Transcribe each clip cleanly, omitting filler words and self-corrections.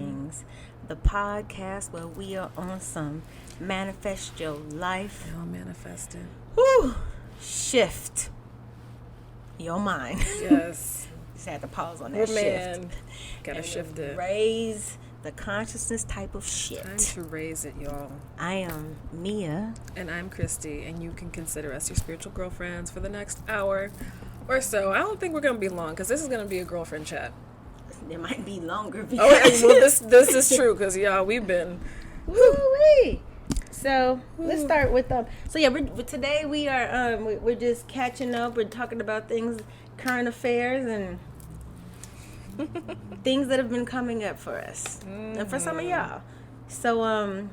Things, the podcast where we are on some manifest your life. Y'all manifested. Woo! Shift your mind. Yes. Just had to pause on that shift. Gotta shift it. Raise the consciousness type of shit. Time to raise it, y'all. I am Mia. And I'm Christy, and you can consider us your spiritual girlfriends for the next hour or so. I don't think we're gonna be long because this is gonna be a girlfriend chat. It might be longer. Well, this is true because y'all we've been. Woo-wee. So let's start with So yeah, today we are we're just catching up. We're talking about things, current affairs, and things that have been coming up for us and for some of y'all. So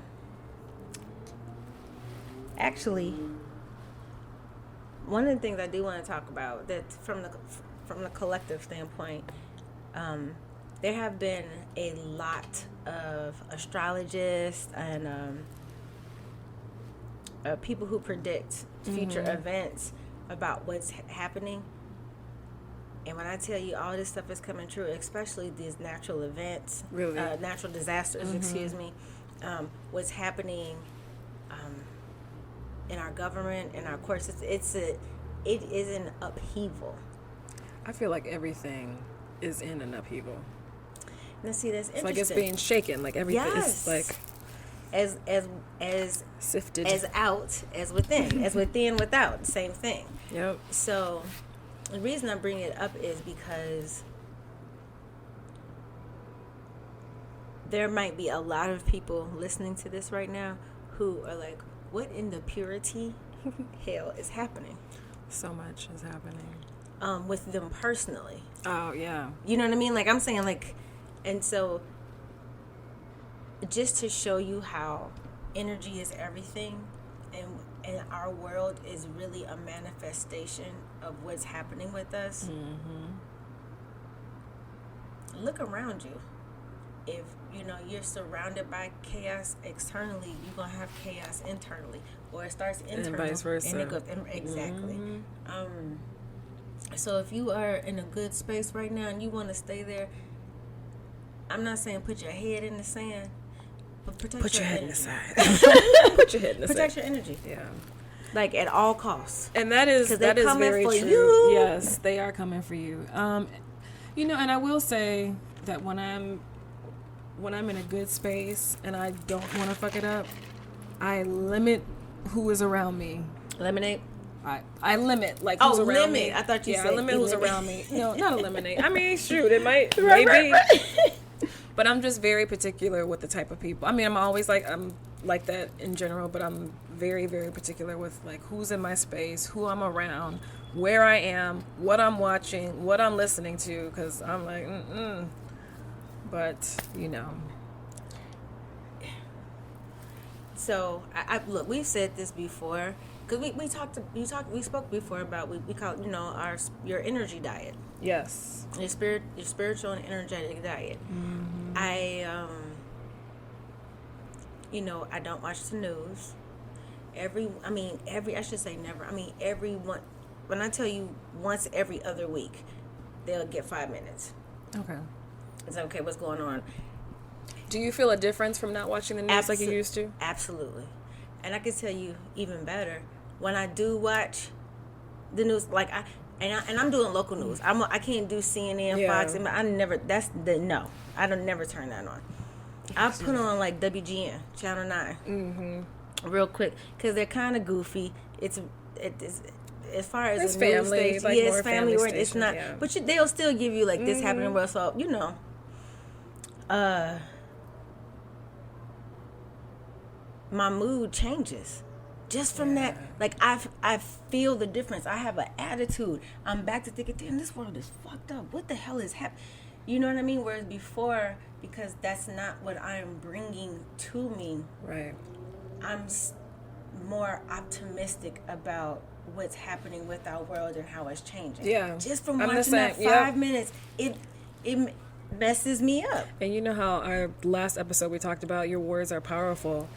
actually, one of the things I do want to talk about that from the collective standpoint, there have been a lot of astrologists and people who predict future events about what's happening. And when I tell you all this stuff is coming true, especially these natural events, natural disasters, excuse me, what's happening in our government, in our courts, it is an upheaval. I feel like everything is in an upheaval. Now see, that's interesting. It's like it's being shaken, like everything is like as sifted, as out as within, as within without, same thing. Yep. So the reason I bring it up is because there might be a lot of people listening to this right now who are like, what in the purity hell is happening? So much is happening. With them personally. Oh, yeah. You know what I mean? Like, I'm saying, like, and so just to show you how energy is everything, and our world is really a manifestation of what's happening with us. Look around you. If you're surrounded by chaos externally, you're gonna have chaos internally, or it starts internally, and vice versa. And it goes exactly. So if you are in a good space right now and you want to stay there, I'm not saying put your head in the sand, but put your head in the sand. Put your head in the sand. Protect your energy. Yeah. Like at all costs. And that is very true. You. Yes, they are coming for you. And I will say that when I'm in a good space and I don't want to fuck it up, I limit who is around me. Eliminate. I limit who's around me. I thought you said I limit who's eliminate. around me. No, not eliminate. I mean, shoot, it might maybe. But I'm just very particular with the type of people. I mean, I'm like that in general, but I'm very, very particular with like who's in my space, who I'm around, where I am, what I'm watching, what I'm listening to, because I'm like, But So I look, we've said this before. Because we spoke before about we call it, your energy diet. Yes. Your spiritual and energetic diet. I don't watch the news. I should say never. Everyone, when I tell you once every other week, they'll get 5 minutes. Okay. It's okay, what's going on? Do you feel a difference from not watching the news like you used to? Absolutely. And I can tell you even better, when I do watch the news, like I'm doing local news. I can't do CNN, Fox, and I don't never turn that on. I put on like WGN, Channel 9, real quick, because they're kind of goofy. It's as far as it's a family, news station, like it's more family stations, it's not. Yeah. But they'll still give you like this happening, well, so my mood changes. Just from that, like I feel the difference. I have an attitude. I'm back to thinking, damn, this world is fucked up. What the hell is happening? You know what I mean? Whereas before, because that's not what I'm bringing to me. Right. I'm more optimistic about what's happening with our world and how it's changing. Yeah. Just from watching that 5 minutes, it messes me up. And you know how our last episode we talked about your words are powerful.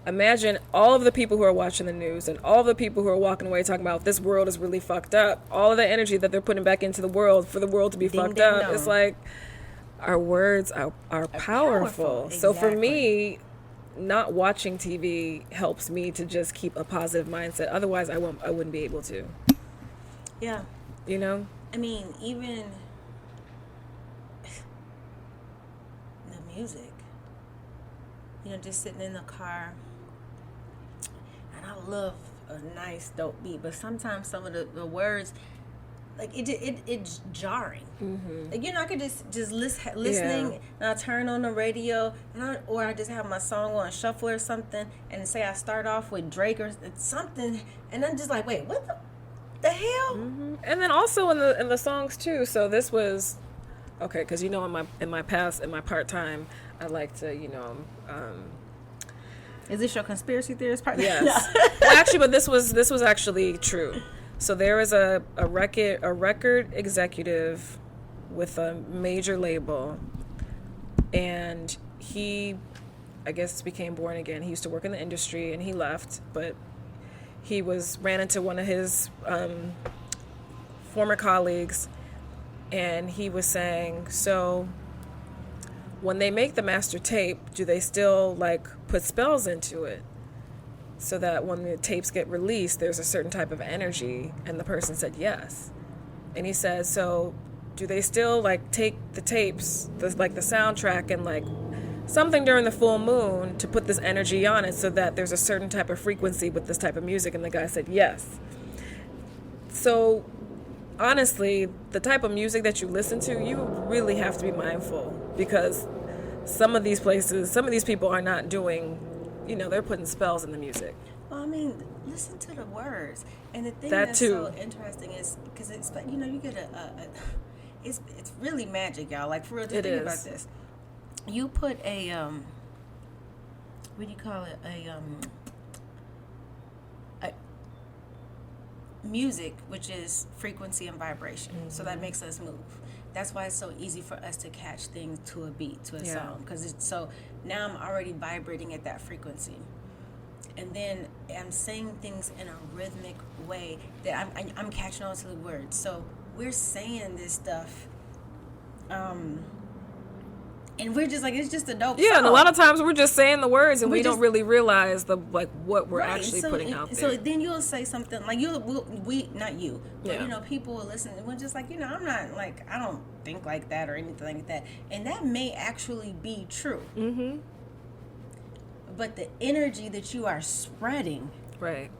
Imagine all of the people who are watching the news and all of the people who are walking away talking about this world is really fucked up. All of the energy that they're putting back into the world for the world to be fucked up. It's like, our words are powerful. Exactly. So for me, not watching TV helps me to just keep a positive mindset. Otherwise, I wouldn't be able to. Yeah. You know? I mean, even the music. Just sitting in the car, and I love a nice dope beat, but sometimes some of the words, like it's jarring. Mm-hmm. Like, I could just listening, and I turn on the radio, or I just have my song on shuffle or something, and say I start off with Drake or something, and I'm just like, wait, what the hell? Mm-hmm. And then also in the songs too. So this was okay, because in my past, in my part time, I like to Is this your conspiracy theorist part? Yes. Well, actually, but this was actually true. So there was a record executive with a major label, and he, I guess, became born again. He used to work in the industry, and he left, but he ran into one of his former colleagues, and he was saying, so when they make the master tape, do they still put spells into it so that when the tapes get released, there's a certain type of energy? And the person said yes. And he said, so do they still take the tapes, the soundtrack, and something during the full moon to put this energy on it so that there's a certain type of frequency with this type of music? And the guy said yes. So honestly, the type of music that you listen to, you really have to be mindful, because some of these people are not doing, they're putting spells in the music. Well, I mean, listen to the words. And the thing that's so interesting is, because it's, you get it's really magic, y'all. Like, for real, just think about this. You put a, what do you call it? A music, which is frequency and vibration. Mm-hmm. So that makes us move. That's why it's so easy for us to catch things to a beat, to a song. Because so now I'm already vibrating at that frequency. And then I'm saying things in a rhythmic way that I'm catching on to the words. So we're saying this stuff, and we're just it's just a dope song. And a lot of times we're just saying the words, and we don't really realize what we're actually putting out there. So then you'll say something not you, but people will listen, and we're just I'm not I don't think like that or anything like that, and that may actually be true. Mm-hmm. But the energy that you are spreading, right?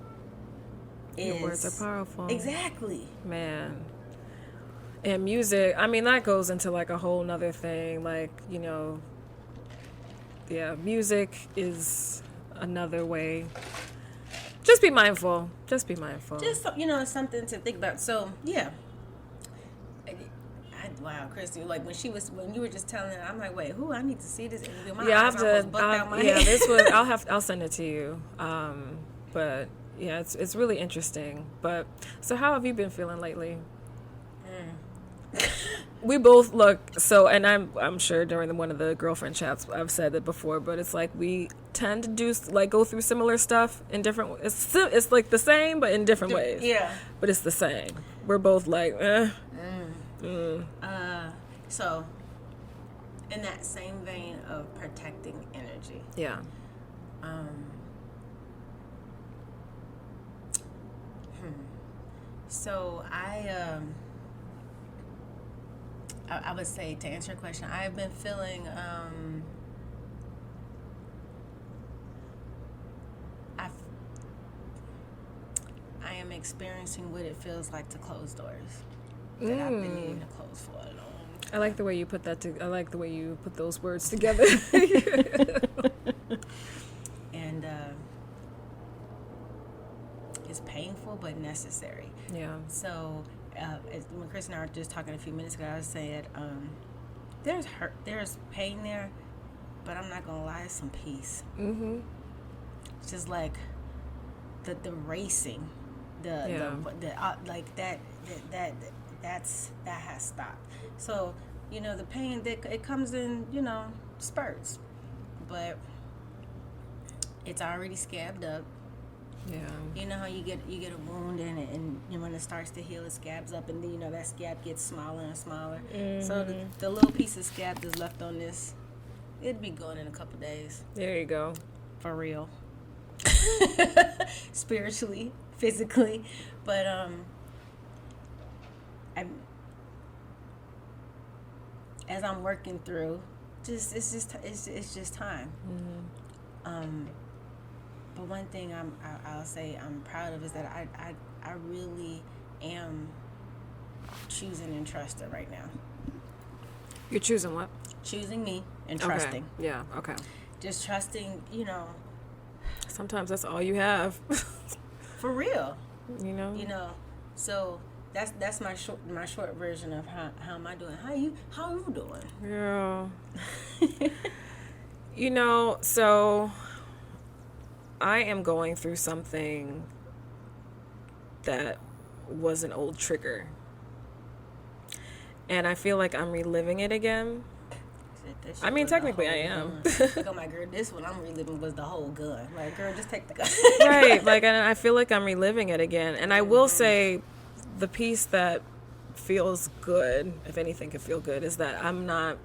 Your words are powerful. Exactly, man. And music, I mean, that goes into a whole nother thing. Music is another way. Just be mindful. Just something to think about. So, yeah. Wow, Christy, when you were just telling it, I'm like, wait, who? I need to see this. I have to. This was. I'll send it to you. But yeah, it's really interesting. But so, how have you been feeling lately? We both look so, and I'm sure during one of the girlfriend chats I've said it before, but it's we tend to do go through similar stuff in different. It's the same, but in different ways. Yeah. But it's the same. We're both So, in that same vein of protecting energy. Yeah. So I would say, to answer your question, I've been feeling I am experiencing what it feels like to close doors that I've been needing to close for a long time. I like the way you put that. I like the way you put those words together. And it's painful but necessary. Yeah. So when Chris and I were just talking a few minutes ago, I was saying there's hurt, there's pain there, but I'm not gonna lie, it's some peace. Mm-hmm. It's just the racing, that has stopped. So the pain that it comes in spurts, but it's already scabbed up. Yeah. You know how you get a wound and when it starts to heal, it scabs up, and then that scab gets smaller and smaller. Mm-hmm. So the little piece of scab that's left on this, it'd be gone in a couple days. There you go. For real. Spiritually, physically, but as I'm working through, it's just time. Mm-hmm. But one thing I'll say I'm proud of is that I really am choosing and trusting right now. You're choosing what? Choosing me and trusting. Okay. Yeah. Okay. Just trusting, Sometimes that's all you have. For real. You know. So that's my short version of how am I doing? How are you doing? Yeah. So I am going through something that was an old trigger. And I feel like I'm reliving it again. I mean, technically I am. Oh my girl, this one I'm reliving was the whole gun. Like, girl, just take the gun. Right. Like, and I feel like I'm reliving it again. And I will say the piece that feels good, if anything could feel good, is that I'm not,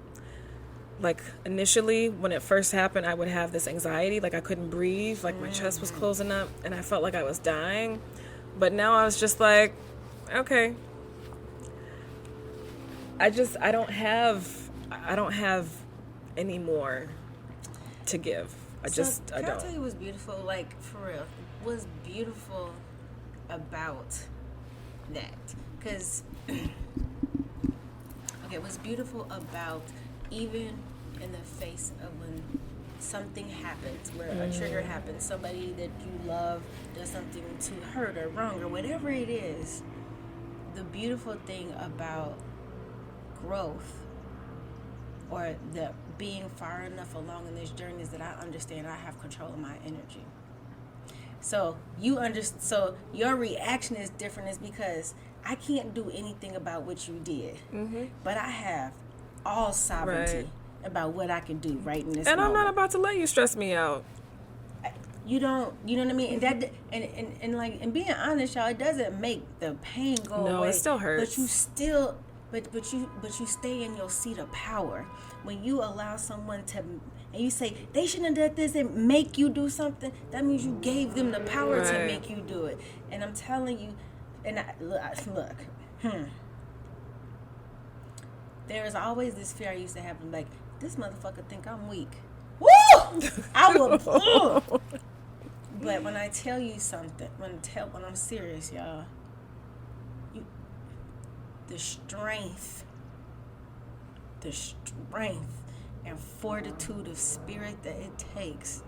like, initially when it first happened, I would have this anxiety. Like, I couldn't breathe. Like, my chest was closing up and I felt like I was dying. But now I was just like, okay. I don't have any more to give. I don't. Can I tell you what's beautiful? Like, for real, what's beautiful about that? Because, okay, what's beautiful about even in the face of when something happens, where a trigger happens, somebody that you love does something to hurt or wrong or whatever it is, the beautiful thing about growth or the being far enough along in this journey is that I understand I have control of my energy. So so your reaction is different is because I can't do anything about what you did, but I have all sovereignty about what I can do right in this moment. I'm not about to let you stress me out. You know what I mean? And that and being honest, y'all, it doesn't make the pain go away. No, it still hurts. But you still but you stay in your seat of power. When you allow someone to, and you say they shouldn't have done this and make you do something, that means you gave them the power to make you do it. And I'm telling you, and look, there is always this fear I used to have, like, this motherfucker think I'm weak. Woo! I will. But when I tell you something, when I'm serious, y'all, the strength and fortitude of spirit that it takes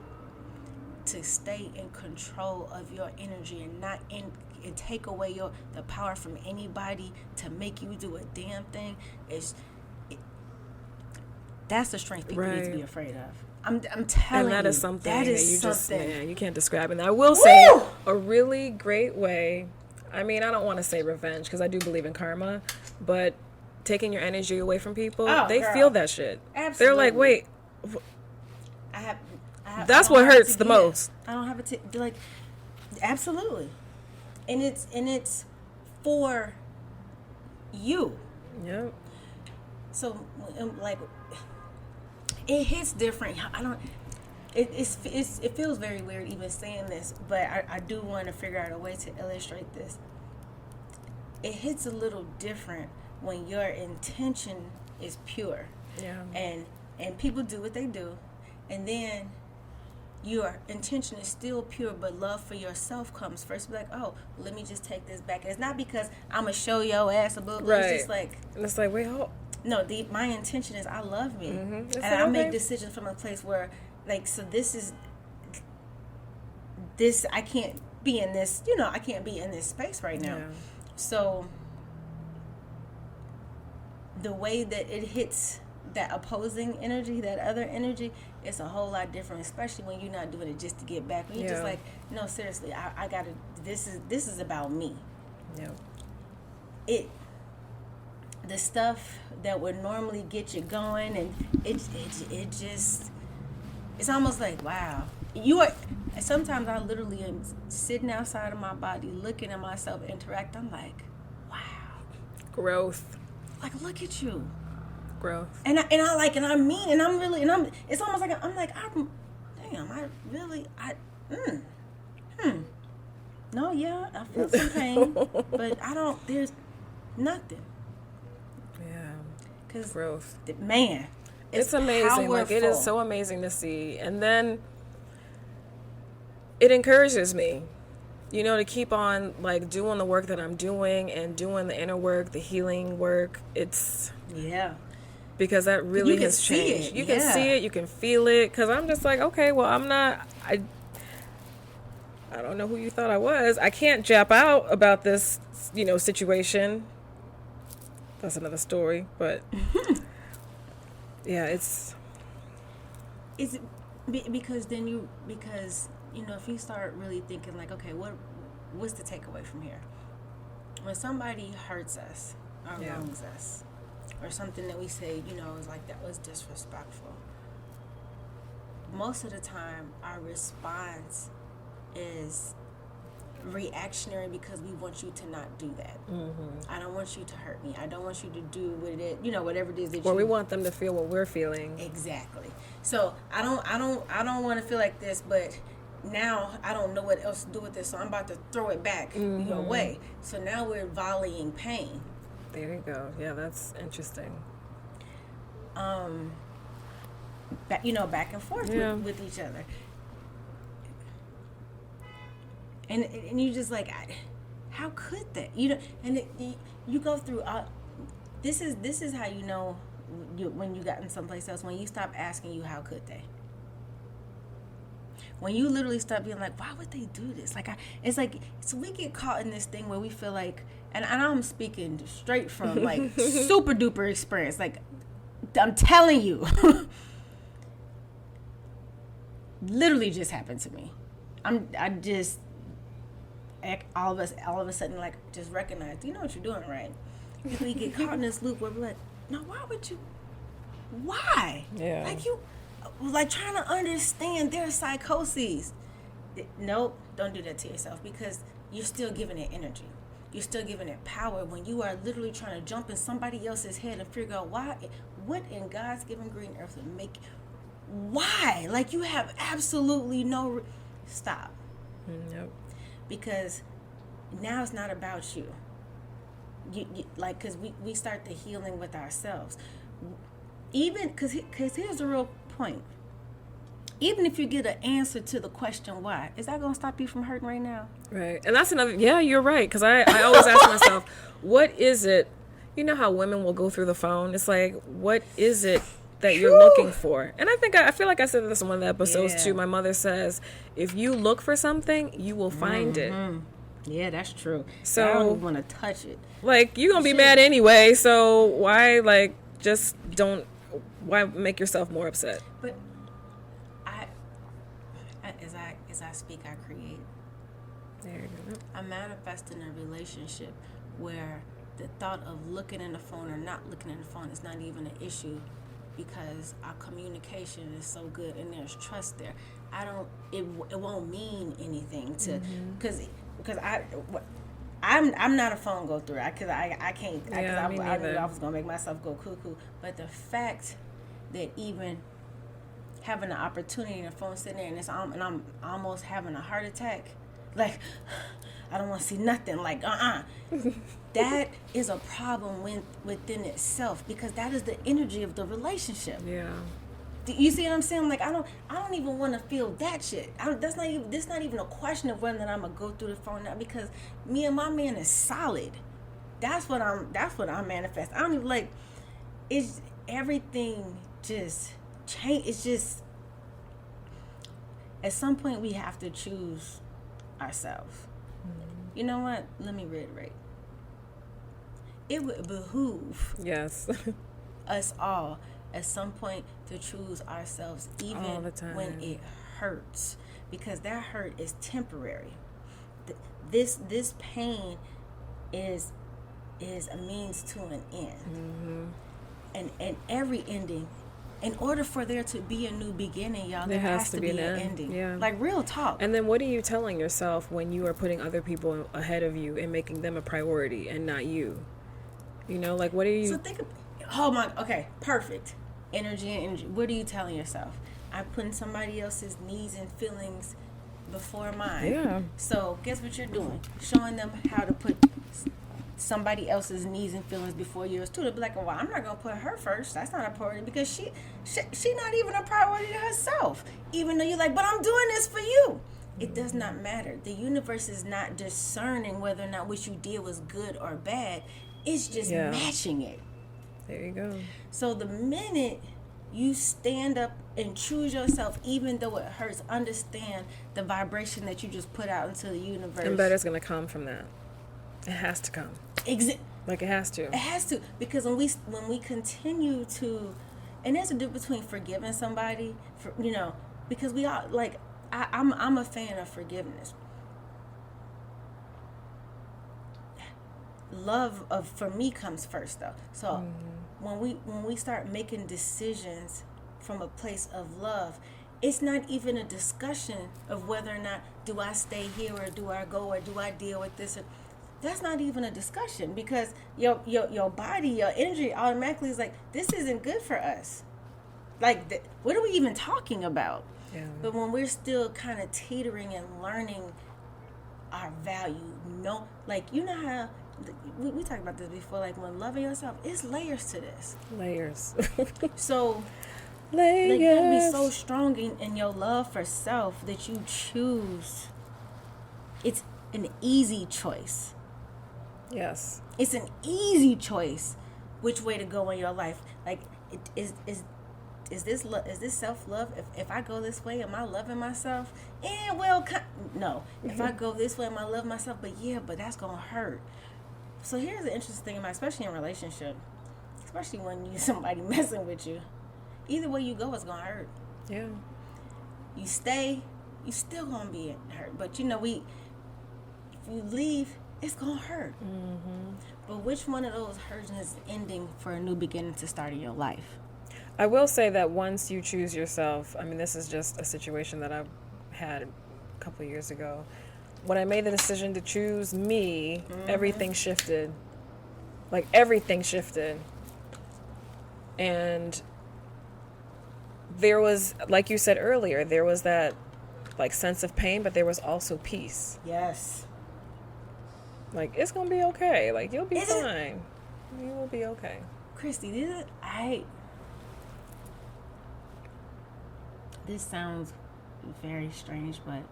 to stay in control of your energy and not and take away the power from anybody to make you do a damn thing that's the strength people need to be afraid of. I'm telling you. And that is something that is you something. just, man, you can't describe it. And I will say a really great way, I mean, I don't want to say revenge because I do believe in karma, but taking your energy away from people, they feel that shit. Absolutely. They're like, wait. I have that's what hurts the most. I don't have it like, absolutely. And it's for you. Yep. So, like, it hits different. It feels very weird even saying this, but I do want to figure out a way to illustrate this. It hits a little different when your intention is pure. Yeah. And people do what they do, and then your intention is still pure, but love for yourself comes first. Be like, oh, let me just take this back. And it's not because I'm gonna show your ass a book. Right. It's just like, and it's like, wait, hold. No, my intention is I love me, and I make decisions from a place where, like, so this. I can't be in this. I can't be in this space right now. Yeah. So the way that it hits that opposing energy, that other energy, it's a whole lot different, especially when you're not doing it just to get back. When you're just like, no, seriously, I gotta. This is about me. Yeah. The stuff that would normally get you going, and it just, it's almost like, wow, you are. sometimes I literally am sitting outside of my body, looking at myself interact. I'm like, wow, Growth. like look at you. Growth. And I mean, and I'm really, and I'm. It's almost like damn, I really, No, yeah, I feel some pain, but I don't. There's nothing. Yeah. Cause growth. Man, it's amazing. Powerful. Like it is so amazing to see, and then it encourages me, to keep on like doing the work that I'm doing and doing the inner work, the healing work. It's because that really has changed. You can see it, you can feel it. Because I'm just like, okay, well, I don't know who you thought I was. I can't jap out about this, situation. That's another story, but yeah, it's because if you start really thinking like, okay, what's the takeaway from here? When somebody hurts us or wrongs us, or something that we say, is like that was disrespectful. Most of the time, our response is reactionary because we want you to not do that. I don't want you to hurt me. I don't want you to do whatever it is that we want them to feel what we're feeling. Exactly. So I don't want to feel like this, but now I don't know what else to do with this, so I'm about to throw it back your way. So now we're volleying pain. There you go. Yeah, that's interesting. Back and forth with each other. And you just like, how could that? You go through. This is how you know when you got in someplace else. When you stop asking how could they. When you literally stop being like, why would they do this? So we get caught in this thing where we feel like, and I'm speaking straight from like super duper experience. Like, I'm telling you, literally just happened to me. All of a sudden, like, just recognize, you know what you're doing, right? We get caught in this loop where we're like, no, why would you? Why? Yeah. Like you, like trying to understand their psychoses. Nope, don't do that to yourself because you're still giving it energy. You're still giving it power when you are literally trying to jump in somebody else's head and figure out what in God's given green earth would make, why? Like you have absolutely no, stop. Nope. Because now it's not about you. Because we start the healing with ourselves. Even, because here's the real point. Even if you get an answer to the question why, is that going to stop you from hurting right now? Right. And that's another, you're right. Because I always ask myself, what is it, how women will go through the phone? It's like, what is it that you're looking for? And I feel like I said this in one of the episodes too. My mother says, if you look for something, you will find it. Yeah, that's true. So I don't want to touch it. Like, you're going to be mad anyway. So why, why make yourself more upset? But as I speak, I create. There you go. I manifest in a relationship where the thought of looking in the phone or not looking in the phone is not even an issue because our communication is so good and there's trust there. It won't mean anything to, because I'm not a phone go through. I can't. I knew I was gonna make myself go cuckoo. But the fact that even having the opportunity, the phone sitting there and I'm almost having a heart attack, like I don't want to see nothing. Like that is a problem within itself because that is the energy of the relationship. Yeah. You see what I'm saying? Like I don't even want to feel that shit. That's not even a question of whether I'm gonna go through the phone now because me and my man is solid. That's what I'm manifesting. I don't even like. It's everything just change. It's just at some point we have to choose ourselves. Mm-hmm. You know what? Let me reiterate. It would behoove us all at some point to choose ourselves even when it hurts because that hurt is temporary. This pain is a means to an end. Mm-hmm. And every ending in order for there to be a new beginning, y'all, there has to be an ending. Yeah. Like, real talk. And then what are you telling yourself when you are putting other people ahead of you and making them a priority and not you? You know, like, what are you... So think of... Oh, my... Okay, perfect. Energy and energy. What are you telling yourself? I'm putting somebody else's needs and feelings before mine. Yeah. So guess what you're doing? Showing them how to put somebody else's needs and feelings before yours too. They'll be like, well, I'm not gonna put her first. That's not a priority, because she not even a priority to herself. Even though you're like, but I'm doing this for you. It does not matter. The universe is not discerning whether or not what you did was good or bad. It's just matching it. There you go. So the minute you stand up and choose yourself, even though it hurts, understand the vibration that you just put out into the universe. And better's going to come from that. It has to come. Like, it has to. It has to. Because when we continue to... And there's a difference between forgiving somebody, because we all, like, I'm a fan of forgiveness. Love for me comes first, though. So when we start making decisions from a place of love, it's not even a discussion of whether or not do I stay here or do I go or do I deal with this. That's not even a discussion, because your body, your energy automatically is like, this isn't good for us. Like, what are we even talking about? Yeah. But when we're still kind of teetering and learning our value, you know how we talked about this before, like, when loving yourself, it's layers to this. Layers. So, layers. like, you gotta be so strong in your love for self that you choose. It's an easy choice. Yes. It's an easy choice which way to go in your life. Like, is this self-love? If I go this way, am I loving myself? No. If I go this way, am I loving myself? But that's gonna hurt. So here's the interesting thing especially in relationship, especially when you somebody messing with you. Either way you go, it's gonna hurt. Yeah. You stay, you still gonna be hurt. But if you leave, it's gonna hurt. Mm-hmm. But which one of those hurts is ending for a new beginning to start in your life? I will say that once you choose yourself, I mean, this is just a situation that I've had a couple of years ago. When I made the decision to choose me, everything shifted. Like, everything shifted. And there was, like you said earlier, there was that, like, sense of pain, but there was also peace. Yes. Like, it's going to be okay. Like, you'll be fine. You will be okay. Christy, this sounds very strange, but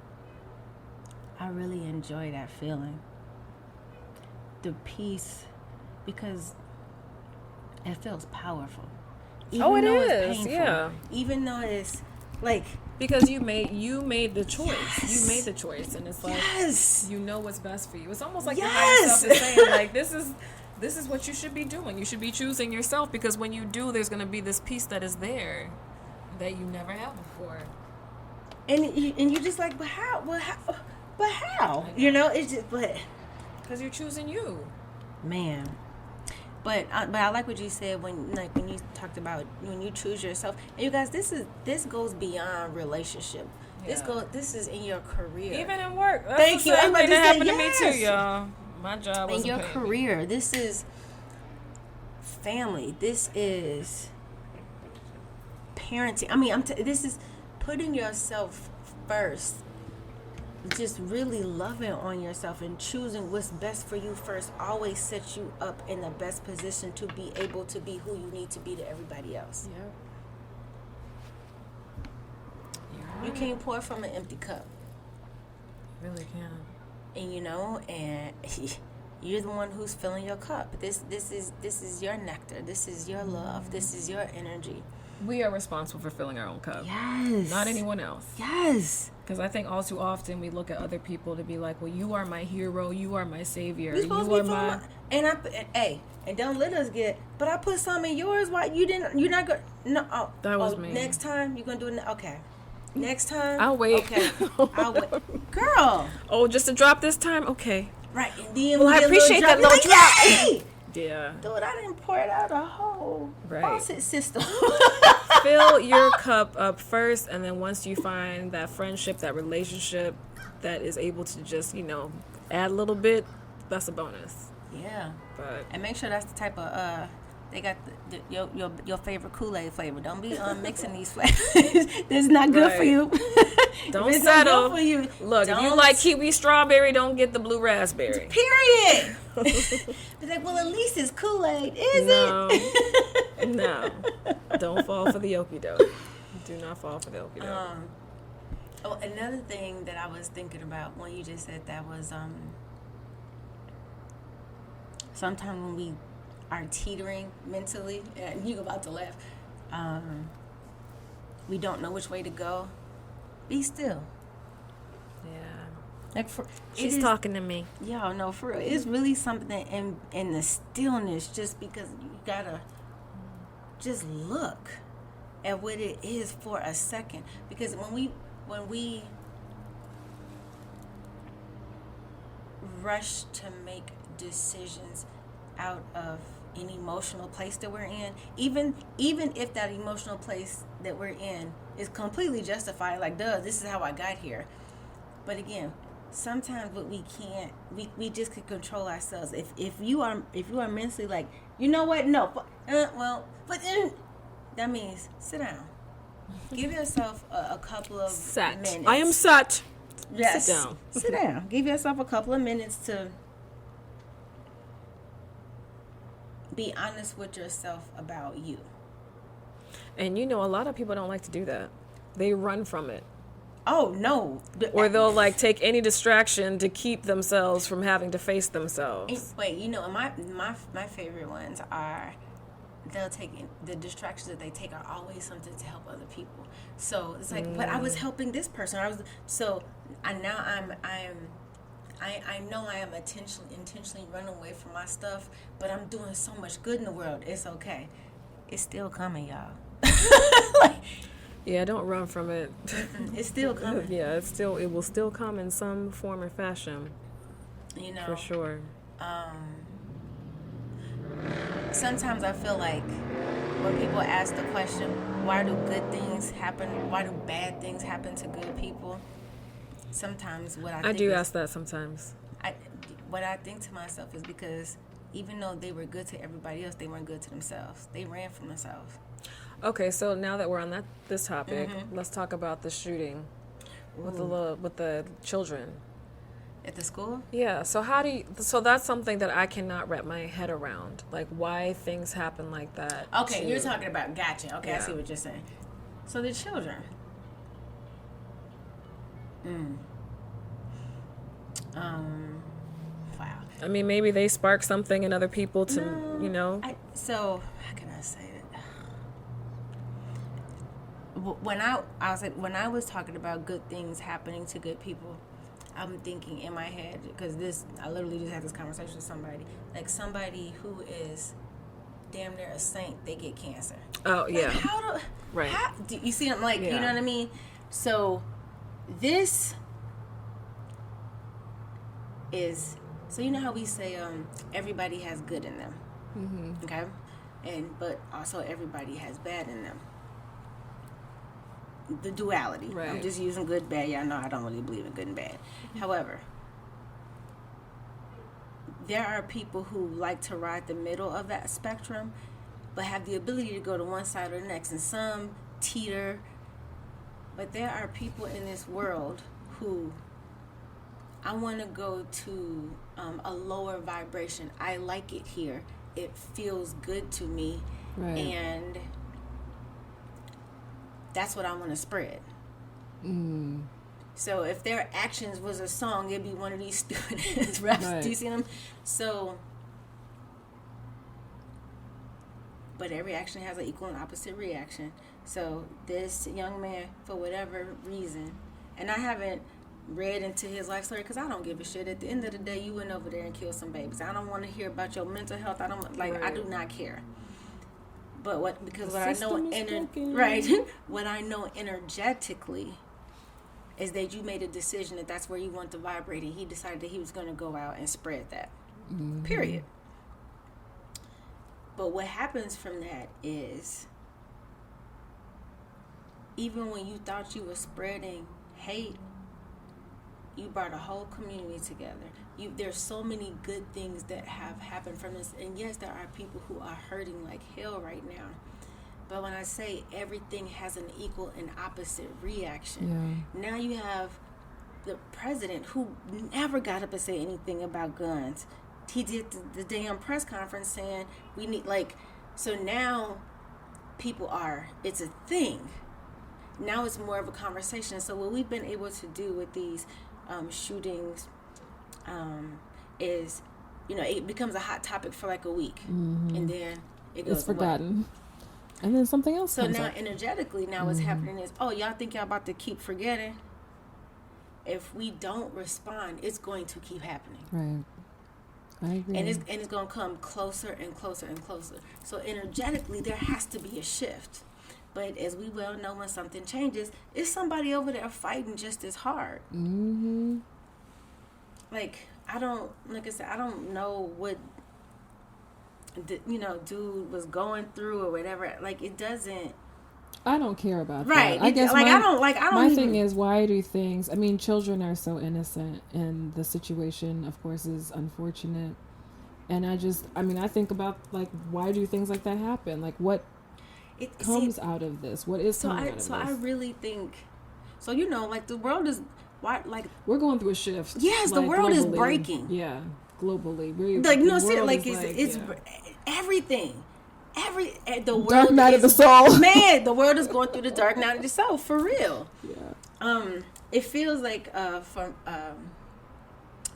I really enjoy that feeling. The peace, because it feels powerful. Even though it's painful, yeah. Even though it's like, because you made the choice. Yes. You made the choice, and it's like, yes, you know what's best for you. It's almost like yes. your higher self is saying, like, this is what you should be doing. You should be choosing yourself, because when you do, there's going to be this peace that is there that you never had before. And you're just like, but how? But how? It's just, because you're choosing you, man. But I like what you said when you talked about when you choose yourself. And you guys, this goes beyond relationship. Yeah. This is in your career, even in work. That's Thank you. That happened to me too, y'all. My job was in your career. This is family. This is parenting. I mean, this is putting yourself first. Just really loving on yourself and choosing what's best for you first always sets you up in the best position to be able to be who you need to be to everybody else. Yeah. You can't pour from an empty cup. You really can. And you're the one who's filling your cup. This is your nectar. This is your love. This is your energy. We are responsible for filling our own cup. Yes. Not anyone else. Yes. Because I think all too often we look at other people to be like, well, you are my hero. You are my savior. You're supposed to be my... And don't let us get... But I put some in yours. Why you didn't... You're not going... No. That was me. Next time you're going to do it... Okay. Next time... I'll wait. Okay. I'll wait. Girl. Oh, just to drop this time? Okay. Right. And then I appreciate that little drop. Hey! Yeah. Dude, I didn't pour it out a whole faucet system. Fill your cup up first, and then once you find that friendship, that relationship that is able to just, add a little bit, that's a bonus. Yeah. But and make sure that's the type of they got your favorite Kool-Aid flavor. Don't be mixing these flavors. That's not good for you. Don't settle. For you. Look, if you like kiwi strawberry, don't get the blue raspberry. Period. It's like, well, at least it's Kool-Aid, is it? No. Don't fall for the okie doke. Do not fall for the okie doke. Another thing that I was thinking about when you just said that was sometimes when we are teetering mentally, and you're about to laugh, we don't know which way to go. Be still. Yeah. She's talking to me. Y'all know, for real. It's really something in the stillness, just because you gotta just look at what it is for a second. Because when we rush to make decisions out of an emotional place that we're in, even if that emotional place that we're in is completely justified, like, duh, this is how I got here. But again, sometimes what we can't, we just can control ourselves. If you are mentally like, you know what, no, but then that means sit down. Give yourself a couple of minutes. I am sat. Yes. Sit down. Sit down. Give yourself a couple of minutes to be honest with yourself about you. And a lot of people don't like to do that. They run from it. Oh, no. Or they'll take any distraction to keep themselves from having to face themselves. Wait, my favorite ones are, they'll take the distractions that they take are always something to help other people. So it's like, but I was helping this person. I know I am intentionally running away from my stuff, but I'm doing so much good in the world. It's okay. It's still coming, y'all. Yeah, don't run from it. It's still coming. Yeah, it will still come in some form or fashion. For sure. Sometimes I feel like when people ask the question, why do good things happen? Why do bad things happen to good people? Sometimes I do ask that sometimes. What I think to myself is because even though they were good to everybody else, they weren't good to themselves. They ran from themselves. Okay, so now that we're on this topic, let's talk about the shooting with the children at the school. Yeah. So that's something that I cannot wrap my head around, like why things happen like that. Okay, you're talking about. Gotcha. Okay, yeah. I see what you're saying. So the children. Wow. I mean, maybe they spark something in other people to, So how can I say it? When I was talking about good things happening to good people, I'm thinking in my head, because I literally just had this conversation with somebody, like somebody who is damn near a saint, they get cancer. Oh yeah. Right. Do you see? I'm like, you know what I mean? So this is, so you know how we say everybody has good in them, okay, but also everybody has bad in them. The duality. Right. I'm just using good, bad. Y'all know I don't really believe in good and bad. However, there are people who like to ride the middle of that spectrum, but have the ability to go to one side or the next, and some teeter. But there are people in this world who, I want to go to a lower vibration. I like it here. It feels good to me. Right. And that's what I want to spread. So if their actions was a song, it'd be one of these stupid raps. Right. Do you see them? So, but every action has an equal and opposite reaction. So this young man, for whatever reason, and I haven't read into his life story because I don't give a shit. At the end of the day, you went over there and killed some babies. I don't want to hear about your mental health. I do not care. But what I know, what I know energetically is that you made a decision that that's where you want to vibrate, and he decided that he was going to go out and spread that. Period. But what happens from that is, even when you thought you were spreading hate, you brought a whole community together. There's so many good things that have happened from this. And yes, there are people who are hurting like hell right now. But when I say everything has an equal and opposite reaction, now you have the president who never got up and said anything about guns. He did the damn press conference saying we need, like, so now people it's a thing. Now it's more of a conversation. So what we've been able to do with these shootings is, it becomes a hot topic for like a week, and then it's forgotten. And then something else so comes now up. Energetically, now what's happening is, y'all think y'all about to keep forgetting? If we don't respond, it's going to keep happening. Right. I agree. And it's going to come closer and closer and closer. So energetically, there has to be a shift. But as we well know, when something changes, it's somebody over there fighting just as hard. Mm-hmm. Like I don't know what dude was going through or whatever. Like, it doesn't. I don't care about right. that. I guess I don't. My thing is, why do things? I mean, children are so innocent, and the situation, of course, is unfortunate. And I think about, like, why do things like that happen? Like, what comes out of this? What is coming out of this? So I really think. So like the world is we're going through a shift. Yes, like, the world globally. is breaking. Yeah, globally. It's everything. The world dark night of the soul. Man, the world is going through the dark night of the soul, for real. Yeah. It feels like from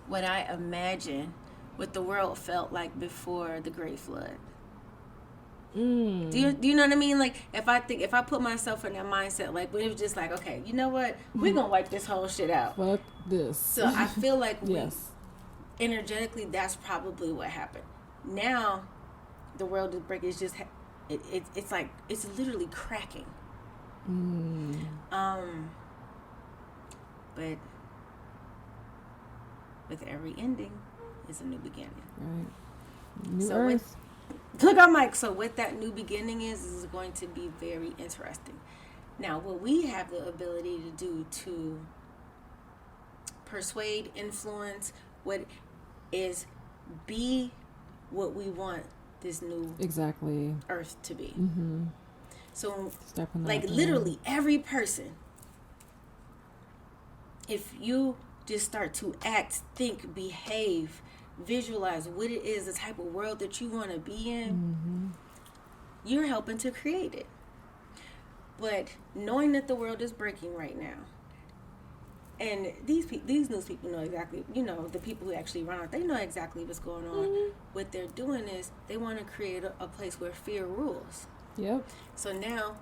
what I imagine what the world felt like before the Great Flood. Do you know what I mean? Like, if I put myself in that mindset, like when it was just like, okay, you know what, we're gonna wipe this whole shit out. Fuck this. So I feel like yes, energetically, that's probably what happened. Now, the world is breaking. It's just it's like it's literally cracking. But with every ending is a new beginning. Right. New Earth. Look, I'm like, so what that new beginning is going to be very interesting. Now, what we have the ability to do to persuade, influence, what is be what we want this new Earth to be. Mm-hmm. So, like, literally every person, if you just start to act, think, behave, visualize what it is, the type of world that you want to be in, you're helping to create it. But knowing that the world is breaking right now, and these news people know exactly, the people who actually run it, they know exactly what's going on. What they're doing is they want to create a place where fear rules. Yep. So now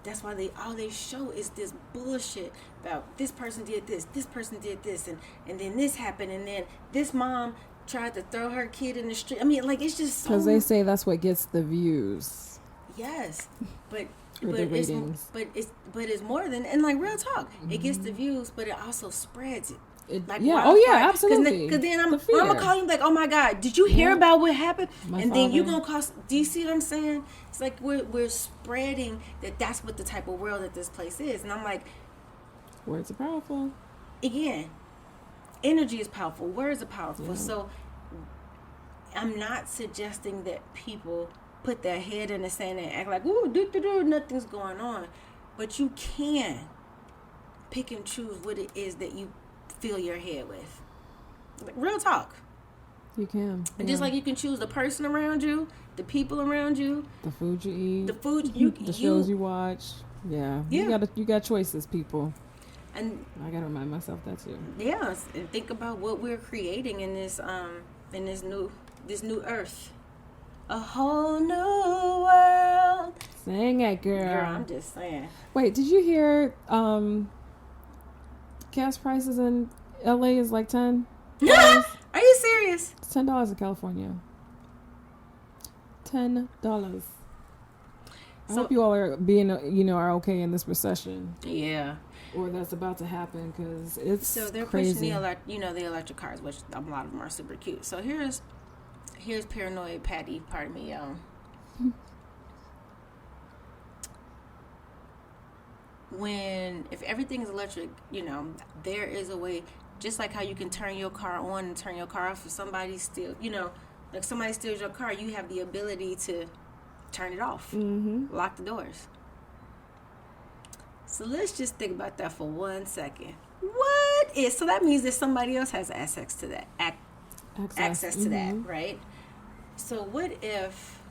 that's why all they show is this bullshit about this person did this did this, and then this happened, and then this mom tried to throw her kid in the street. I mean, like, it's just so... Because they say that's what gets the views. Yes, but the ratings. It's more than, and like, real talk, it gets the views, but it also spreads it. Absolutely. Because then I'm gonna call you like, oh my God, did you hear about what happened? Then you're gonna call. Do you see what I'm saying? It's like we're spreading that's what the type of world that this place is, and I'm like, words are powerful. Again, energy is powerful. Words are powerful. Yeah. So I'm not suggesting that people put their head in the sand and act like, ooh, nothing's going on, but you can pick and choose what it is that you fill your head with. Like, real talk. You can. And just like you can choose the person around you, the people around you, the food you eat, the shows you watch. Yeah. You got choices, people. And I gotta remind myself that too. Yeah, and think about what we're creating in this new earth. A whole new world. Sing it, girl. Girl, I'm just saying. Wait, did you hear gas prices in LA is like $10? Are you serious? It's $10 in California. $10. I hope you all are are okay in this recession. Yeah. Or that's about to happen, because it's so they're crazy. pushing the electric cars, which a lot of them are super cute. So here's here's paranoid Patty, pardon me, y'all. If everything is electric, there is a way, just like how you can turn your car on and turn your car off. If somebody steals, like somebody steals your car, you have the ability to turn it off, lock the doors. So let's just think about that for 1 second. So that means that somebody else has access to that, access to that, right? So what if...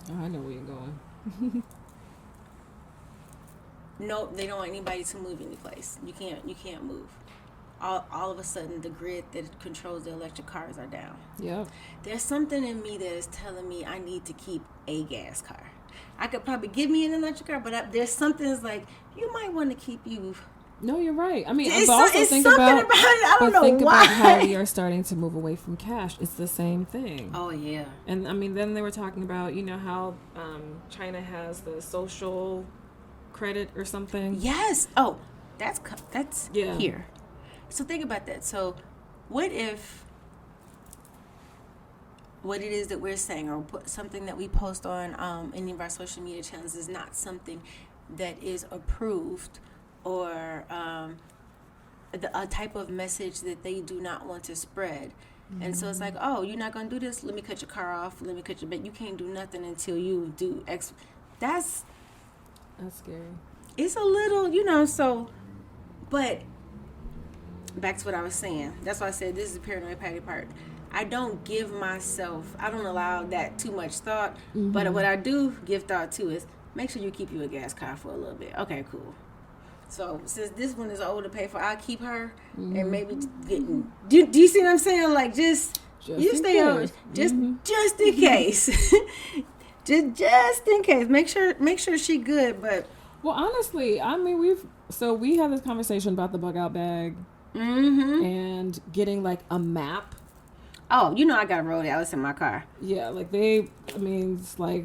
Oh, I know where you're going. Nope, they don't want anybody to move any place. You can't move. All of a sudden, the grid that controls the electric cars are down. Yep. There's something in me that is telling me I need to keep a gas car. I could probably give me an electric car, but there's something that's like, you might want to keep you... No, you're right. I mean, it's but also it's think something about it. I don't know think why. about how we are starting to move away from cash. It's the same thing. Oh, yeah. And, I mean, then they were talking about, how China has the social credit or something. Yes. Oh, that's here. So think about that. So what if what it is that we're saying, or something that we post on any of our social media channels, is not something that is approved, or a type of message that they do not want to spread. And so it's like, oh, you're not going to do this? Let me cut your car off. Let me cut your... But you can't do nothing until you do X. That's scary. It's a little, so... But back to what I was saying. That's why I said this is the paranoid Patty part. I don't allow that too much thought. But what I do give thought to is, make sure you keep you a gas car for a little bit. Okay, cool. So since this one is old to pay for, I'll keep her, and maybe do you see what I'm saying? Like just you stay on, just in case, just in case. Make sure she good. But well, honestly, I mean we had this conversation about the bug out bag and getting like a map. Oh, I got a road atlas in my car. Yeah, like it's like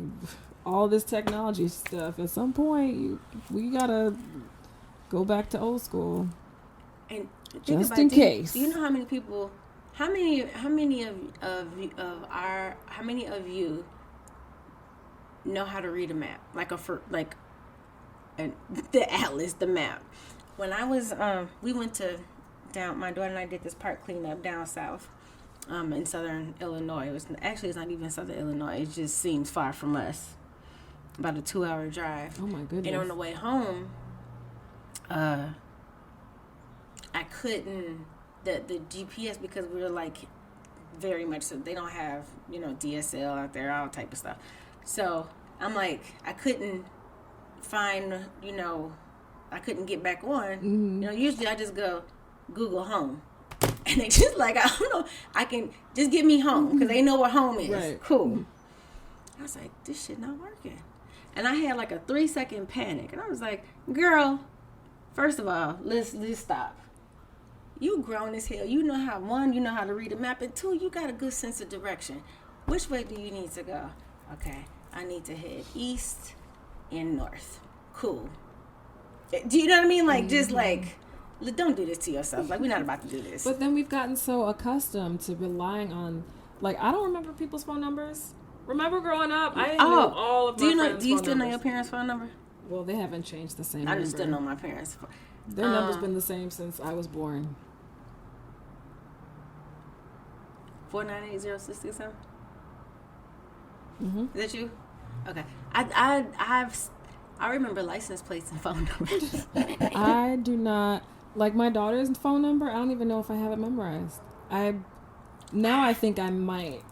all this technology stuff. At some point, we gotta go back to old school. And just in case. Do you know how many people? How many of you know how to read a map, the atlas, the map? When I was we went to my daughter and I did this park cleanup down south. In southern Illinois. It's not even southern Illinois. It just seems far from us. About a 2-hour drive. Oh my goodness. And on the way home, I couldn't, the GPS, because we were like very much so, they don't have, DSL out there, all type of stuff. So I'm like, I couldn't find, I couldn't get back on. Usually I just go Google home. And they just like, I don't know, I can just get me home, because they know where home is. Right. Cool. I was like, this shit not working. And I had like a 3-second panic. And I was like, girl, first of all, let's stop. You grown as hell. You know how, one, you know how to read a map. And two, you got a good sense of direction. Which way do you need to go? Okay, I need to head east and north. Cool. Do you know what I mean? Like, just like... Don't do this to yourself. Like, we're not about to do this. But then we've gotten so accustomed to relying on, like, I don't remember people's phone numbers. Remember growing up? I knew all of my friends' phone numbers. Do you still know your parents' phone number? Well, they haven't changed the same number. I just still know my parents' phone. Their number's been the same since I was born. 4980667? Mm-hmm. Is that you? Okay. I remember license plates and phone numbers. I do not... Like, my daughter's phone number, I don't even know if I have it memorized. I think I might.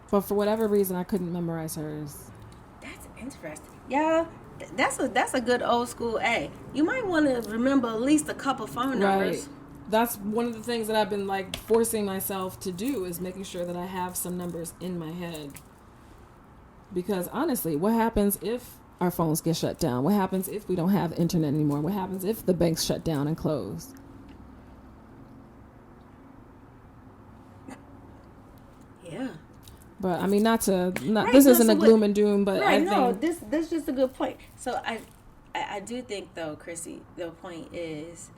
But for whatever reason, I couldn't memorize hers. That's interesting. Yeah, that's a good old school A. You might want to remember at least a couple phone numbers. Right. That's one of the things that I've been, like, forcing myself to do, is making sure that I have some numbers in my head. Because, honestly, what happens if our phones get shut down? What happens if we don't have internet anymore? What happens if the banks shut down and close? Yeah. But I mean, this isn't a gloom and doom, but right, I think this is just a good point. So I do think, though, Chrissy, the point is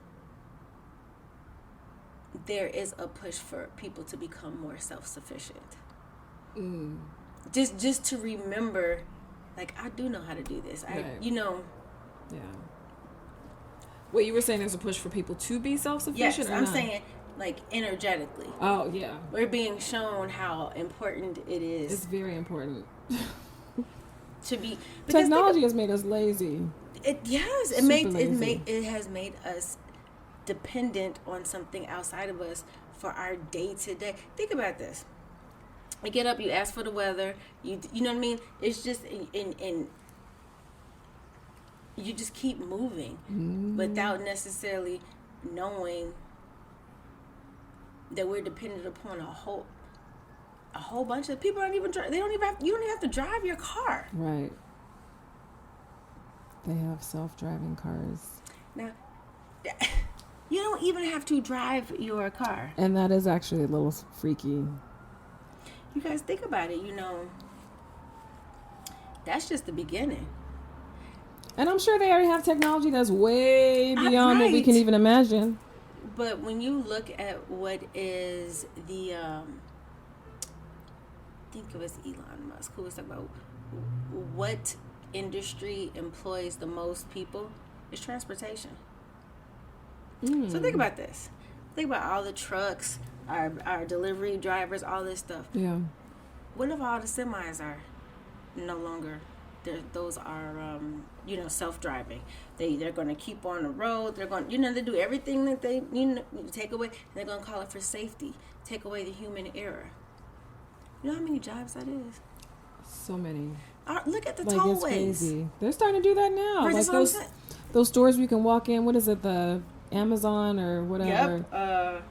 there is a push for people to become more self-sufficient. Just to remember, like, I do know how to do this. Right. Yeah. Well, you were saying there's a push for people to be self-sufficient? Yes, I'm saying, like, energetically. Oh, yeah. We're being shown how important it is. It's very important. To be... Technology has made us lazy. It has. It has made us dependent on something outside of us for our day-to-day. Think about this. You get up, you ask for the weather, you know what I mean? It's just... in you just keep moving without necessarily knowing that we're dependent upon a whole bunch of people. You don't even have to drive your car. Right. They have self-driving cars. Now, you don't even have to drive your car. And that is actually a little freaky. You guys think about it, that's just the beginning. And I'm sure they already have technology that's way beyond what we can even imagine. But when you look at what is the, I think it was Elon Musk who was talking about what industry employs the most people, is transportation. So think about this. Think about all the trucks, our delivery drivers, all this stuff. Yeah. What if all the semis are no longer? Those are, self-driving. They're going to keep on the road. They're going, they do everything that they, take away. They're going to call it for safety. Take away the human error. You know how many jobs that is? So many. Look at the it's tollways. Crazy. They're starting to do that now. Like those stores where you can walk in. What is it? The Amazon or whatever. Yep.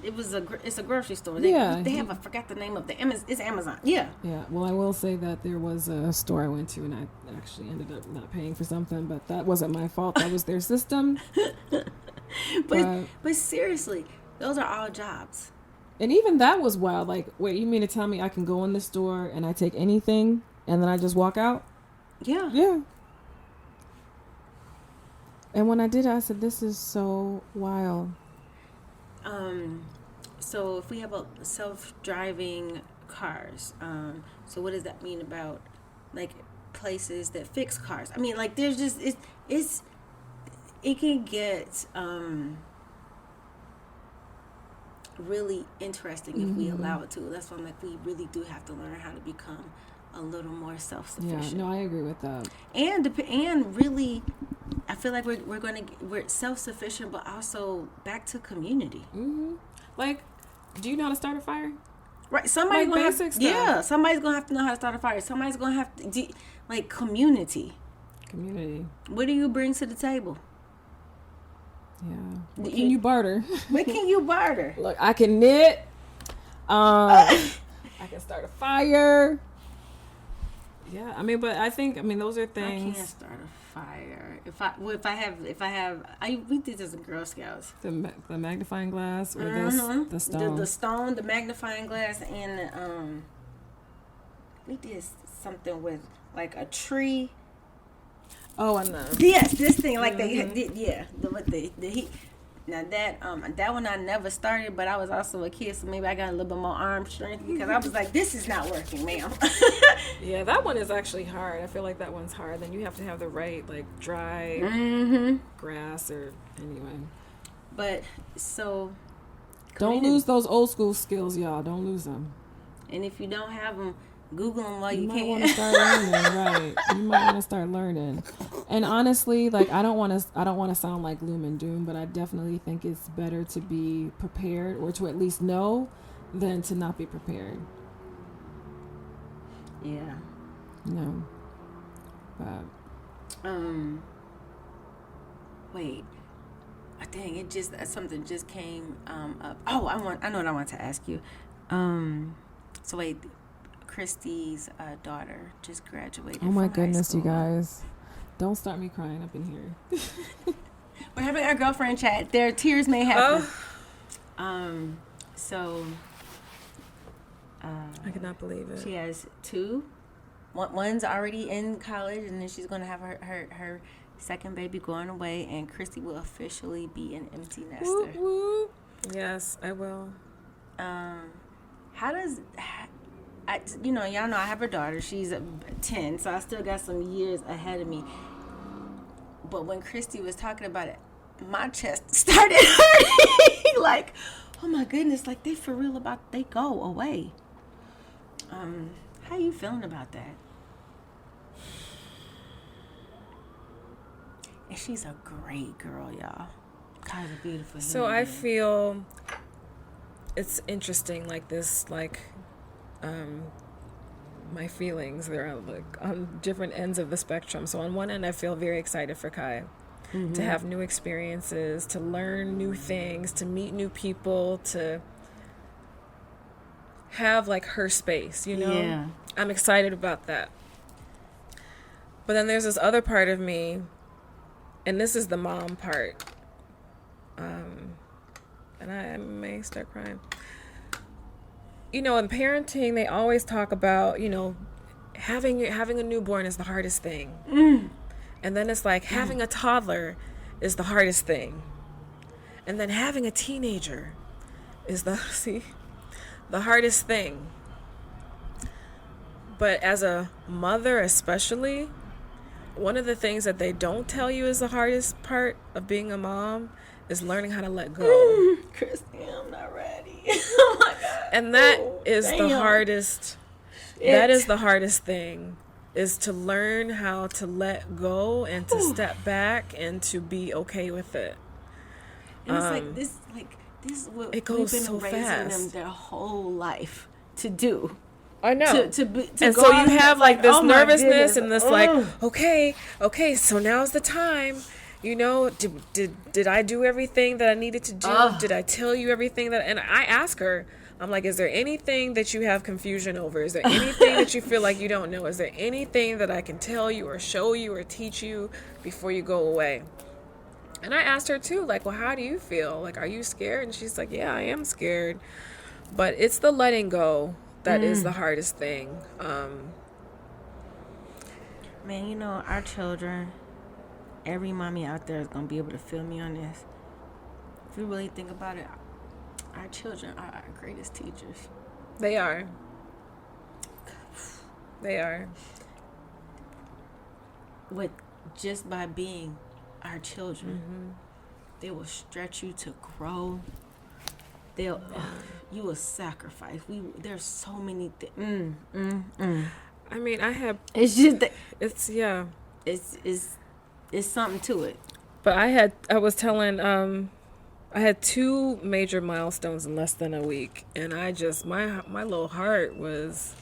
It's a grocery store. They have, I forgot the name of it's Amazon. Yeah. Yeah. Well, I will say that there was a store I went to and I actually ended up not paying for something, but that wasn't my fault. That was their system. But seriously, those are all jobs. And even that was wild. Like, wait, you mean to tell me I can go in the store and I take anything and then I just walk out? Yeah. Yeah. And when I did, I said, this is so wild. So if we have self-driving cars, so what does that mean about, like, places that fix cars? I mean, like, there's just, it can get, really interesting if we allow it to. That's why I'm like, we really do have to learn how to become a little more self-sufficient. Yeah, no, I agree with that. And really, I feel like we're self-sufficient, but also back to community. Like, do you know how to start a fire? Right, somebody's like gonna basic have, stuff. Yeah, somebody's gonna have to know how to start a fire. Somebody's gonna have to community. What do you bring to the table? Yeah. What can you barter? What can you barter? Look, I can knit. I can start a fire. Yeah, I mean, but those are things. I can't start a fire. We did this in Girl Scouts. The magnifying glass or the stone. The stone, the magnifying glass, and we did something with like a tree. Oh, I know. Yes, this thing like they did. Yeah, the heat. Now that one I never started, but I was also a kid, so maybe I got a little bit more arm strength because I was like, this is not working, ma'am. Yeah, that one is actually hard. I feel like that one's hard. Then you have to have the right, like, dry grass or anyway. But so don't lose those old school skills, y'all. Don't lose them. And if you don't have them, Google them while you might can. Want to start learning, right? You might want to start learning. And honestly, like, I don't want to sound like gloom and doom, but I definitely think it's better to be prepared or to at least know than to not be prepared. Yeah. No. But wait. Dang, something just came up. Oh, I know what I want to ask you. So wait, Christy's daughter just graduated. Oh my from goodness, high you school. guys. Don't start me crying up in here. We're having our girlfriend chat. Their tears may happen. So I cannot believe it. she has two. One's already in college, and then she's going to have her second baby going away, and Christy will officially be an empty nester. Whoop, whoop. Yes, I will. How does, y'all know I have a daughter. She's 10, so I still got some years ahead of me. But when Christy was talking about it, my chest started hurting. Like, oh my goodness, like they for real about they go away. How you feeling about that? And she's a great girl, y'all. Kind of beautiful. So I feel it's interesting, like this, like my feelings, they're like on different ends of the spectrum. So on one end, I feel very excited for Kai to have new experiences, to learn new things, to meet new people, to have like her space, you know? Yeah. I'm excited about that. But then there's this other part of me, and this is the mom part. And I may start crying. You know, in parenting, they always talk about, you know, having a newborn is the hardest thing. And then it's like having a toddler is the hardest thing. And then having a teenager is the hardest thing. But as a mother especially, one of the things that they don't tell you is the hardest part of being a mom is learning how to let go. Christy, I'm not ready. Oh my God. And that is the hardest. That is the hardest thing, is to learn how to let go and to step back and to be okay with it. And it's this is what it goes we've been so raising fast. them their whole life to do. I know. To and go so out you and have it's like this oh my nervousness goodness. and this like, okay, so now's the time. You know, did I do everything that I needed to do? Did I tell you everything that? And I ask her, I'm like, is there anything that you have confusion over? Is there anything that you feel like you don't know? Is there anything that I can tell you or show you or teach you before you go away? And I asked her too, like, well, how do you feel? Like, are you scared? And she's like, yeah, I am scared. But it's the letting go that is the hardest thing. Man, you know, our children, every mommy out there is going to be able to feel me on this. If you really think about it, our children are our greatest teachers. They are. They are. With just by being our children, they will stretch you to grow. You will sacrifice. There's so many things. I mean, It's just that it's something to it. But I was telling, I had 2 major milestones in less than a week, and I just, my little heart was,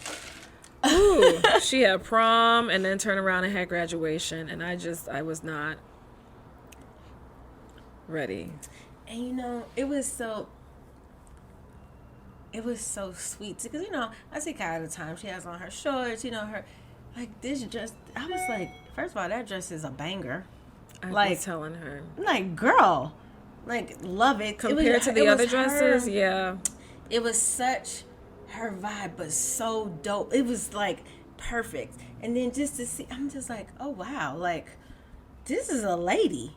ooh, she had prom and then turned around and had graduation, and I was not ready. And you know, it was so sweet because, you know, I see Kai all the time. She has on her shorts, you know, her like this dress. I was like, first of all, that dress is a banger. I like was telling her, like, girl, like, love it compared to the other dresses. Yeah, it was such her vibe, but so dope. It was like perfect. And then just to see, I'm just like, oh wow, like this is a lady.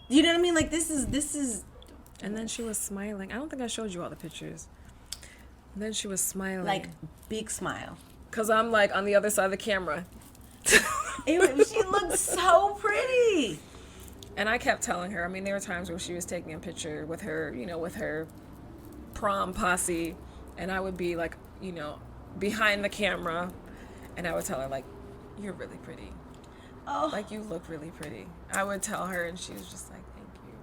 You know what I mean? Like this is. And then she was smiling. I don't think I showed you all the pictures. And then she was smiling, like big smile. Cause I'm like on the other side of the camera. She looked so pretty. And I kept telling her, I mean, there were times where she was taking a picture with her, you know, with her prom posse, and I would be like, you know, behind the camera, and I would tell her, like, you're really pretty. Oh. Like, you look really pretty. I would tell her, and she was just like, thank you.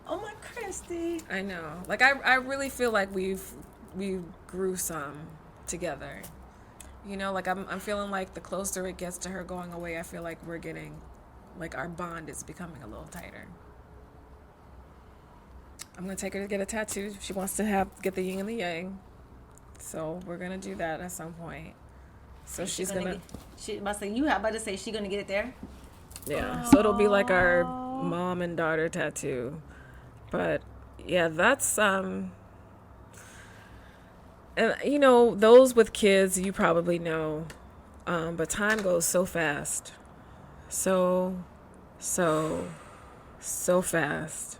Oh, my Christy. I know. Like, I really feel like we grew some together. You know, like, I'm feeling like the closer it gets to her going away, I feel like we're getting, like, our bond is becoming a little tighter. I'm going to take her to get a tattoo. She wants to get the yin and the yang. So we're going to do that at some point. So she's going to... She must say, you about to say she's going to get it there? Yeah. So it'll be like our mom and daughter tattoo. But, yeah, that's... And, you know, those with kids, you probably know. But time goes so fast. So fast.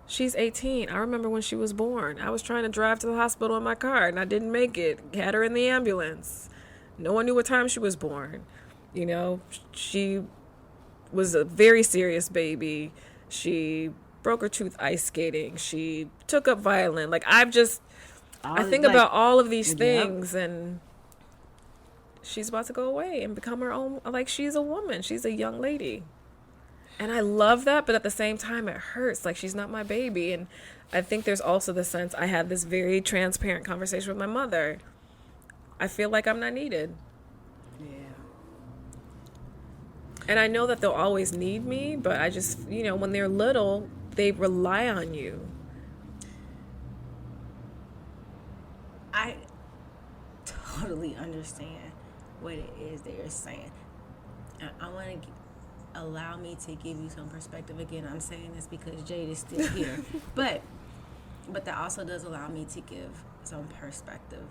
She's 18. I remember when she was born. I was trying to drive to the hospital in my car and I didn't make it. Had her in the ambulance. No one knew what time she was born. You know, she was a very serious baby. She broke her tooth ice skating. She took up violin. Like, I think about all of these things, and she's about to go away and become her own. Like, she's a woman. She's a young lady. And I love that, but at the same time, it hurts. Like, she's not my baby. And I think there's also the sense I had this very transparent conversation with my mother. I feel like I'm not needed. Yeah. And I know that they'll always need me, but I just, you know, when they're little, they rely on you. I totally understand what it is that you're saying. I want to allow me to give you some perspective. Again, I'm saying this because Jade is still here. but that also does allow me to give some perspective.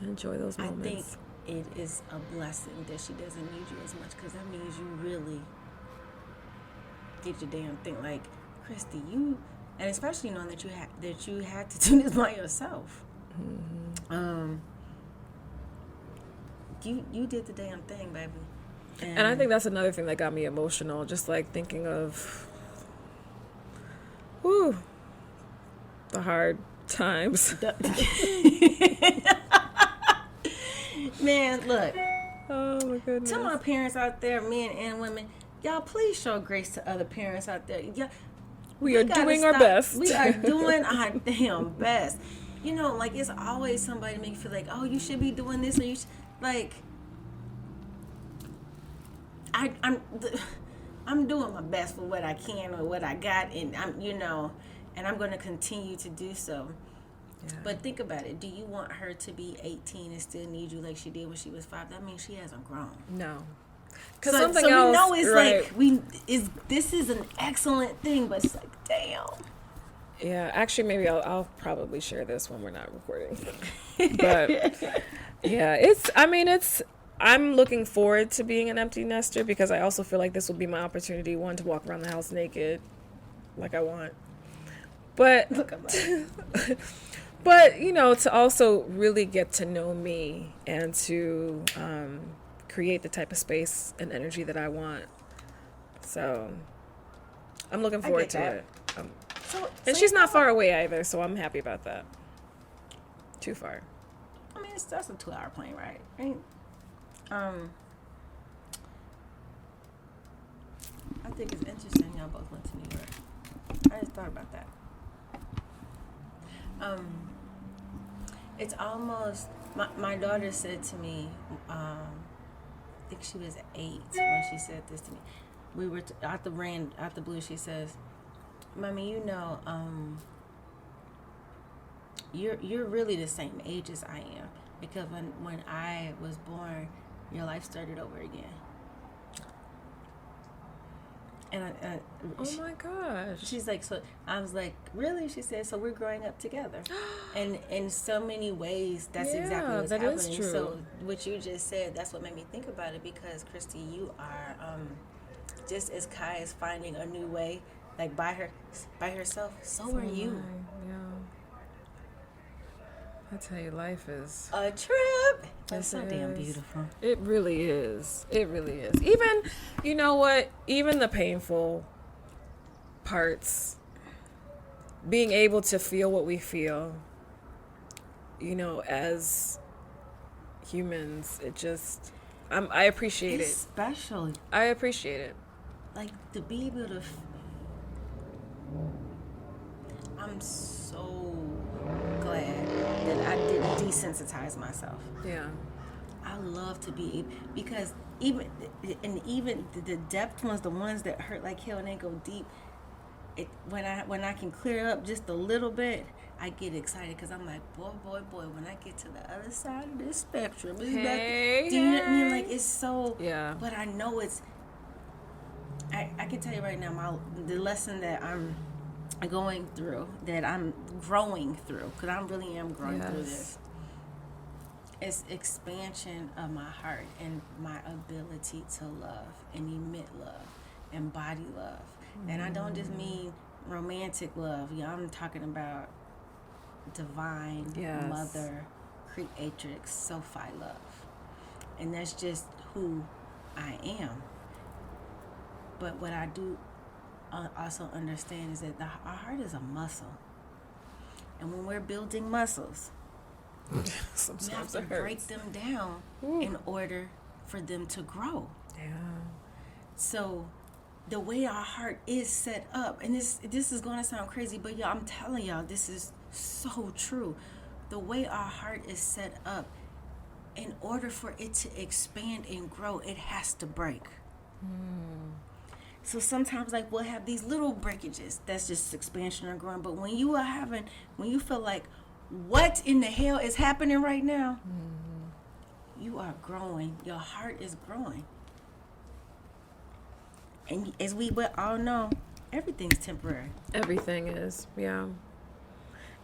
Enjoy those moments. I think it is a blessing that she doesn't need you as much, because that means you really did your damn thing. Like, Christy, and especially knowing that you had to do this by yourself. Mm-hmm. You did the damn thing, baby. And I think that's another thing that got me emotional. Just like thinking of, the hard times. Man, look. Oh my goodness. To my parents out there, men and women, y'all please show grace to other parents out there. We are doing our best. We are doing our damn best. You know, like, it's always somebody to make you feel like, oh, you should be doing this, or you should, like, I'm doing my best for what I can or what I got, and I'm going to continue to do so. Yeah. But think about it. Do you want her to be 18 and still need you like she did when she was 5? That means she hasn't grown. No. Because something else, we know it's right. Like this is an excellent thing, but it's like, damn. Yeah, actually, maybe I'll probably share this when we're not recording. But yeah, I'm looking forward to being an empty nester, because I also feel like this will be my opportunity, one, to walk around the house naked like I want. But look at that. But, you know, to also really get to know me and to create the type of space and energy that I want. So I'm looking forward to it. And she's not far away either, so I'm happy about that. Too far. I mean, that's a 2-hour plane ride, right? I think it's interesting y'all both went to New York. I just thought about that. It's almost, my daughter said to me, I think she was 8 when she said this to me. We were out the blue, she says, Mommy, you're really the same age as I am, because when I was born, your life started over again. And oh my gosh. She's like, so I was like, really? She said, so we're growing up together. And in so many ways, that's exactly what's happening. Is true. So what you just said, that's what made me think about it, because Christy, you are just as Kai is finding a new way, like by herself, so are you. Yeah. I tell you, life is a trip. That's so damn beautiful. It really is. It really is. Even, you know what? Even the painful parts, being able to feel what we feel, you know, as humans, it just, I appreciate it. Especially. I appreciate it. Like, to be able to, I'm so glad that I didn't desensitize myself. Yeah. I love to be, because even the depth ones, the ones that hurt like hell and they go deep, when I can clear up just a little bit, I get excited, because I'm like, boy, when I get to the other side of this spectrum, do you know what I mean? Like, it's so, yeah. But I know it's, I can tell you right now, the lesson that I'm going through, that I'm growing through, because I really am growing through this, is expansion of my heart and my ability to love and emit love, embody love. And I don't just mean romantic love. Yeah, I'm talking about divine mother, creatrix, Sophie love. And that's just who I am. But what I do also understand is that our heart is a muscle. And when we're building muscles, sometimes we have to break them down in order for them to grow. Yeah. So the way our heart is set up, and this is going to sound crazy, but y'all, I'm telling y'all, this is so true. The way our heart is set up, in order for it to expand and grow, it has to break. So sometimes, like, we'll have these little breakages. That's just expansion or growing. But when you feel like, what in the hell is happening right now? You are growing. Your heart is growing. And as we all know, everything's temporary. Everything is, yeah.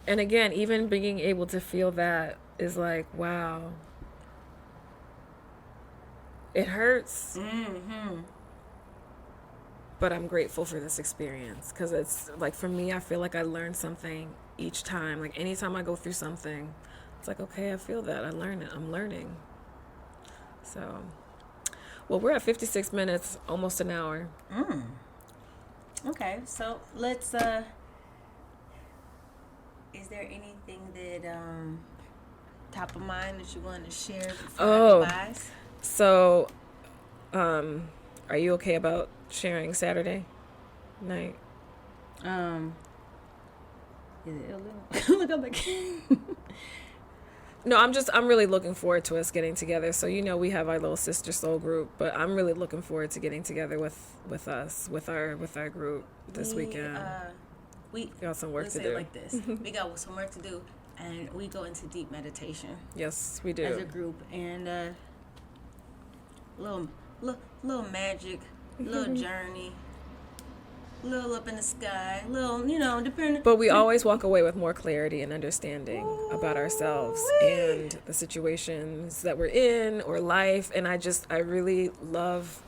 And again, even being able to feel that is like, wow. It hurts. But I'm grateful for this experience, because it's like, for me, I feel like I learn something each time. Like, anytime I go through something, it's like, okay, I feel that. I'm learning. So, well, we're at 56 minutes, almost an hour. Okay, so let's, is there anything that, top of mind that you want to share before advice? So, are you okay about sharing Saturday night? Is it illegal? Look, I'm like, no, I'm really looking forward to us getting together. So, we have our little sister soul group, but I'm really looking forward to getting together with our group this weekend. We got some work to do. Like this. We got some work to do, and we go into deep meditation. Yes, we do. As a group, and little magic, little journey, little up in the sky, little, depending. But we always walk away with more clarity and understanding about ourselves and the situations that we're in, or life. And I really love,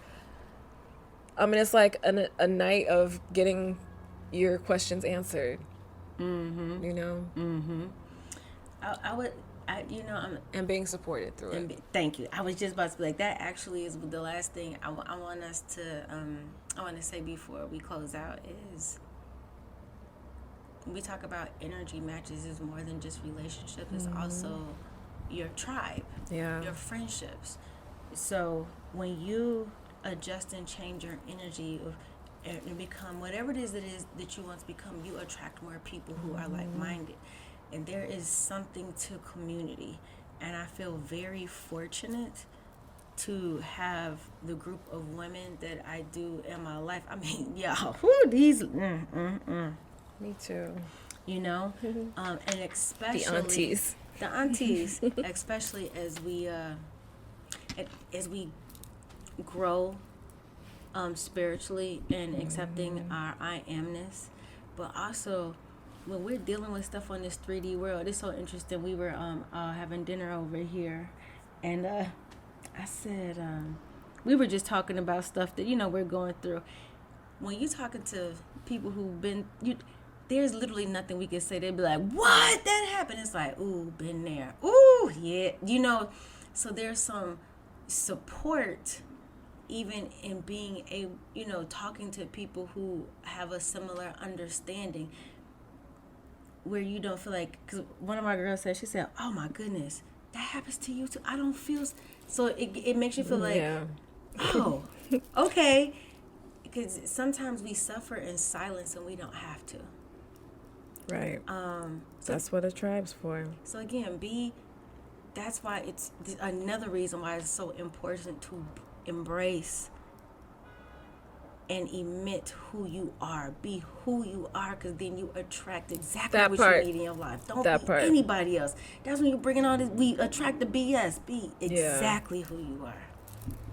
it's like a night of getting your questions answered. And being supported through it. Thank you. I was just about to be like, that actually is the last thing I want us to, I want to say before we close out is, when we talk about energy matches, is more than just relationships. It's also your tribe, your friendships. So when you adjust and change your energy and become whatever it is that you want to become, you attract more people who are like-minded. And there is something to community. And I feel very fortunate to have the group of women that I do in my life. I mean, these... Me too. And especially... The aunties. Especially as we grow spiritually and accepting our I amness. But also, when we're dealing with stuff on this 3D world, it's so interesting. We were having dinner over here, and I said, we were just talking about stuff that, we're going through. When you're talking to people who've been, there's literally nothing we can say. They'd be like, what? That happened? It's like, ooh, been there. Ooh, yeah. So there's some support even in being talking to people who have a similar understanding, where you don't feel like, because one of my girls said, she said, oh my goodness, that happens to you too. I don't feel, so it makes you feel like, oh, okay. Because sometimes we suffer in silence and we don't have to. Right. That's what a tribe's for. So again, that's why it's another reason why it's so important to embrace and emit who you are. Be who you are, because then you attract exactly what you need in your life. Don't be anybody else. That's when you're bringing all this. We attract the BS. Be exactly who you are.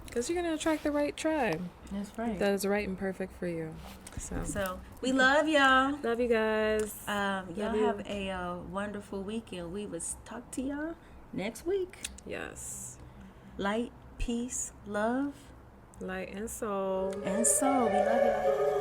Because you're going to attract the right tribe. That's right. That is right and perfect for you. So we love y'all. Love you guys. Y'all have a wonderful weekend. We will talk to y'all next week. Yes. Light, peace, love. Light and soul. And soul. We love y'all.